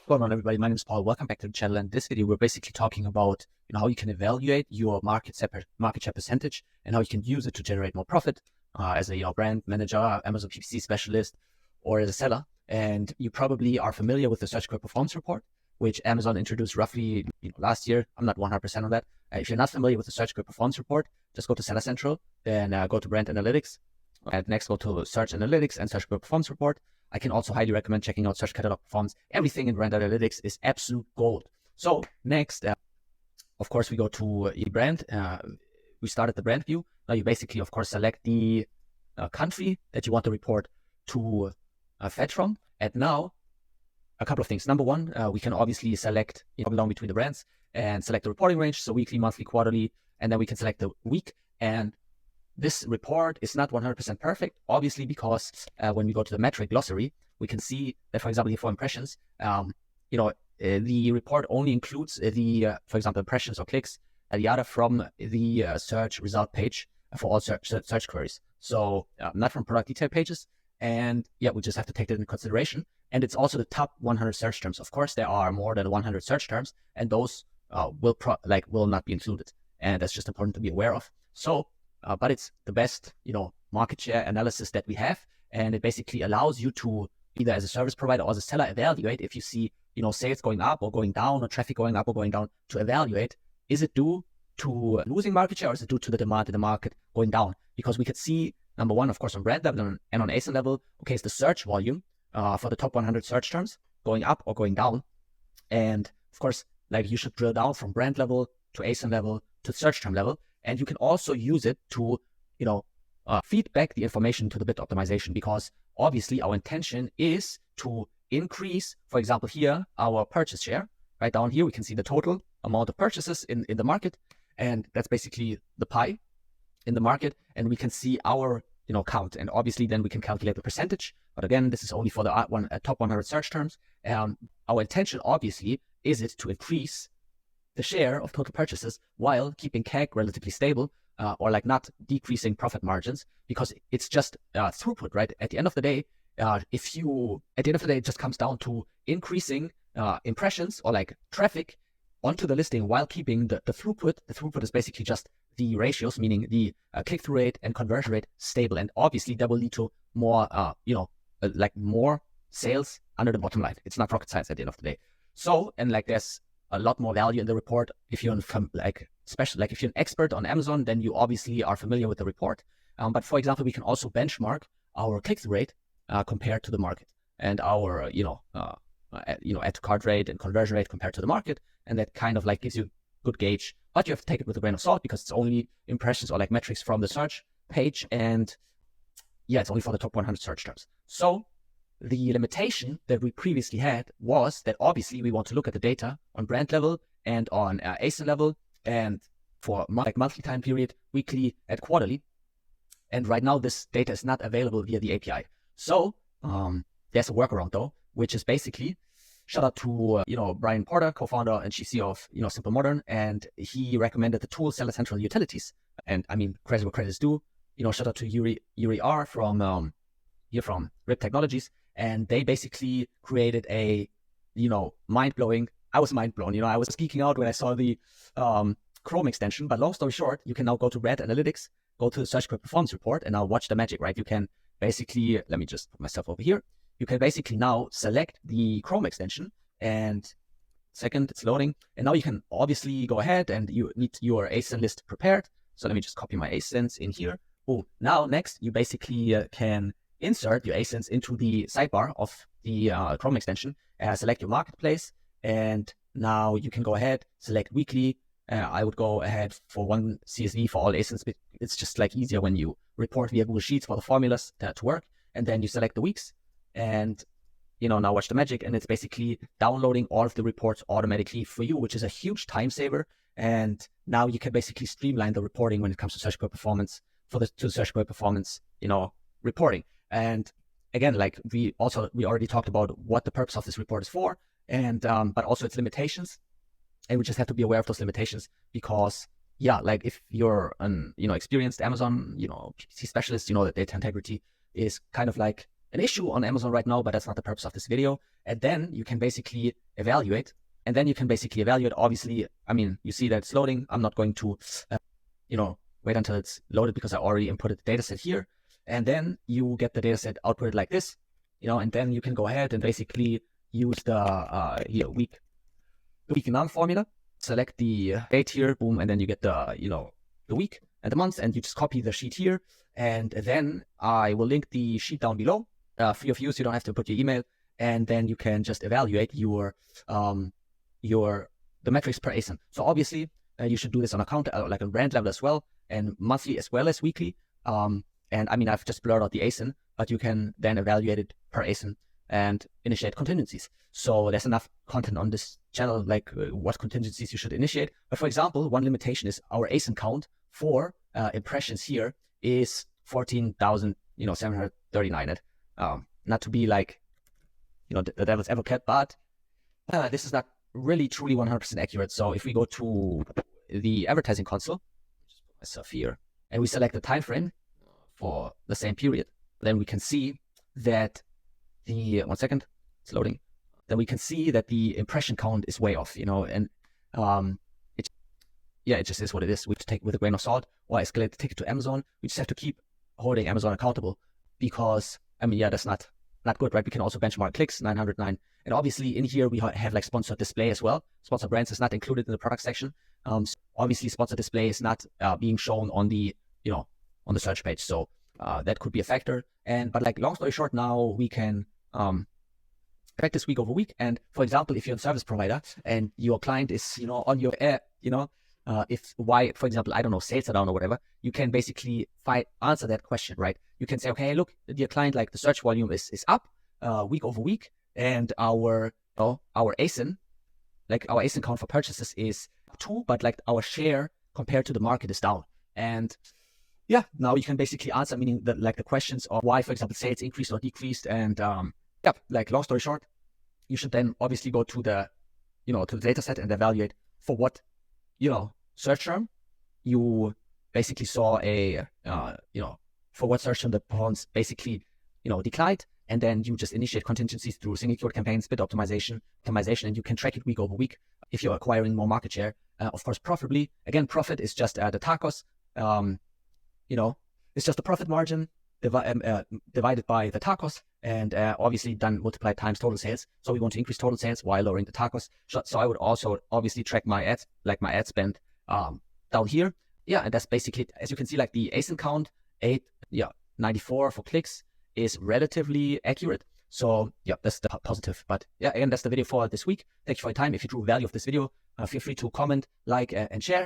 What's going on, everybody? My name is Paul. Welcome back to the channel. In this video, we're basically talking about how you can evaluate your market share percentage and how you can use it to generate more profit as a brand manager, Amazon PPC specialist, or as a seller. And you probably are familiar with the Search Query Performance Report, which Amazon introduced roughly last year. I'm not 100% on that. If you're not familiar with the Search Query Performance Report, just go to Seller Central, then go to Brand Analytics, and next go to Search Analytics and Search Query Performance Report. I can also highly recommend checking out Search Catalog Performance. Everything in Brand Analytics is absolute gold. So next, of course, we go to a brand. We start at the brand view. Now you basically, of course, select the country that you want the report to fetch from. And now, a couple of things. Number one, we can obviously select down between the brands and select the reporting range. So weekly, monthly, quarterly, and then we can select the week. And this report is not 100% perfect, obviously, because when we go to the metric glossary, we can see that, for example, here for impressions, the report only includes for example, impressions or clicks, yada from the search result page for all search queries. So not from product detail pages. And yeah, we just have to take that into consideration. And it's also the top 100 search terms. Of course, there are more than 100 search terms, and those will not be included. And that's just important to be aware of. So, but it's the best, market share analysis that we have. And it basically allows you to, either as a service provider or as a seller, evaluate if you see, sales going up or going down, or traffic going up or going down, to evaluate, is it due to losing market share, or is it due to the demand in the market going down? Because we could see, number one, of course, on brand level and on ASIN level, okay, is the search volume for the top 100 search terms going up or going down? And of course, you should drill down from brand level to ASIN level to search term level. And you can also use it to, feed back the information to the bid optimization, because obviously our intention is to increase, for example, here, our purchase share. Right down here, we can see the total amount of purchases in the market. And that's basically the pie in the market. And we can see our, count. And obviously then we can calculate the percentage. But again, this is only for the top 100 search terms. Our intention, obviously, is it to increase the share of total purchases while keeping CAC relatively stable, or not decreasing profit margins, because it's just throughput, right? At the end of the day, it just comes down to increasing impressions or traffic onto the listing while keeping the throughput. The throughput is basically just the ratios, meaning the click-through rate and conversion rate, stable. And obviously that will lead to more, more sales under the bottom line. It's not rocket science at the end of the day. So, and there's a lot more value in the report. If you're if you're an expert on Amazon, then you obviously are familiar with the report. But for example, we can also benchmark our click-through rate compared to the market, and our add to cart rate and conversion rate compared to the market, and that kind of gives you a good gauge. But you have to take it with a grain of salt, because it's only impressions or metrics from the search page, and yeah, it's only for the top 100 search terms. So the limitation that we previously had was that obviously we want to look at the data on brand level and on ASIN level, and for monthly time period, weekly, and quarterly. And right now this data is not available via the API. So there's a workaround though, which is basically, shout out to Brian Porter, co-founder and CEO of Simple Modern, and he recommended the tool Seller Central Utilities. And I mean, credit where credit is due. Shout out to Yuri R from RIP Technologies, and they basically created a mind-blowing. I was mind blown. I was geeking out when I saw the Chrome extension. But long story short, you can now go to Brand Analytics, go to the Search Query Performance Report, and now watch the magic, right? You can basically, let me just put myself over here. You can basically now select the Chrome extension, and second, it's loading. And now you can obviously go ahead and you need your ASIN list prepared. So let me just copy my ASINs in here. Oh, now next, you basically can insert your ASINs into the sidebar of the Chrome extension, select your marketplace, and now you can go ahead, select weekly. I would go ahead for one CSV for all ASINs. It's just easier when you report via Google Sheets for the formulas to work. And then you select the weeks, and now watch the magic. And it's basically downloading all of the reports automatically for you, which is a huge time saver. And now you can basically streamline the reporting when it comes to Search Query Performance to Search Query Performance, reporting. And again, we already talked about what the purpose of this report is for, and but also its limitations. And we just have to be aware of those limitations, because if you're an experienced Amazon PPC specialist, that data integrity is kind of an issue on Amazon right now, but that's not the purpose of this video. And then you can basically evaluate. Obviously, I mean, you see that it's loading. I'm not going to, wait until it's loaded because I already inputted the data set here. And then you get the data set outputted like this, and then you can go ahead and basically use the week num formula, select the date here, boom, and then you get the, the week and the month, and you just copy the sheet here. And then I will link the sheet down below, free of use. You don't have to put your email, and then you can just evaluate the metrics per ASIN. So obviously you should do this on account, like a brand level as well, and monthly as well as weekly. And I mean, I've just blurred out the ASIN, but you can then evaluate it per ASIN and initiate contingencies. So there's enough content on this channel, like what contingencies you should initiate. But for example, one limitation is our ASIN count for impressions here is 14,739. Not to be like, the devil's advocate, but this is not really truly 100% accurate. So if we go to the advertising console, just put myself here, and we select the time frame for the same period, then we can see that one second, it's loading. Then we can see that the impression count is way off, and it just is what it is. We have to take it with a grain of salt or escalate the ticket to Amazon. We just have to keep holding Amazon accountable because, I mean, that's not good, right? We can also benchmark clicks, 909. And obviously in here we have like sponsored display as well. Sponsored brands is not included in the product section. So obviously sponsored display is not being shown on the, on the search page. So that could be a factor. But like, long story short, now we can practice week over week. And for example, if you're a service provider and your client is, on your air, for example, I don't know, sales are down or whatever, you can basically answer that question, right? You can say, okay, look, dear client, like the search volume is up week over week, and our ASIN, like our ASIN count for purchases is 2, but like our share compared to the market is down. And yeah, now you can basically answer, meaning that like the questions of why, for example, sales increased or decreased. And like, long story short, you should then obviously go to the, to the data set and evaluate for what, search term you basically saw for what search term the performance basically, declined. And then you just initiate contingencies through single keyword campaigns, bid optimization, and you can track it week over week if you're acquiring more market share. Of course, profitably. Again, profit is just the TACOS. It's just the profit margin divided by the TACOS, and obviously then multiplied times total sales. So we want to increase total sales while lowering the TACOS. So I would also obviously track my ads, like my ad spend down here. Yeah, and that's basically, as you can see, like the ASIN count, 94 for clicks is relatively accurate. So yeah, that's the positive. But yeah, again, that's the video for this week. Thank you for your time. If you drew value of this video, feel free to comment, like, and share.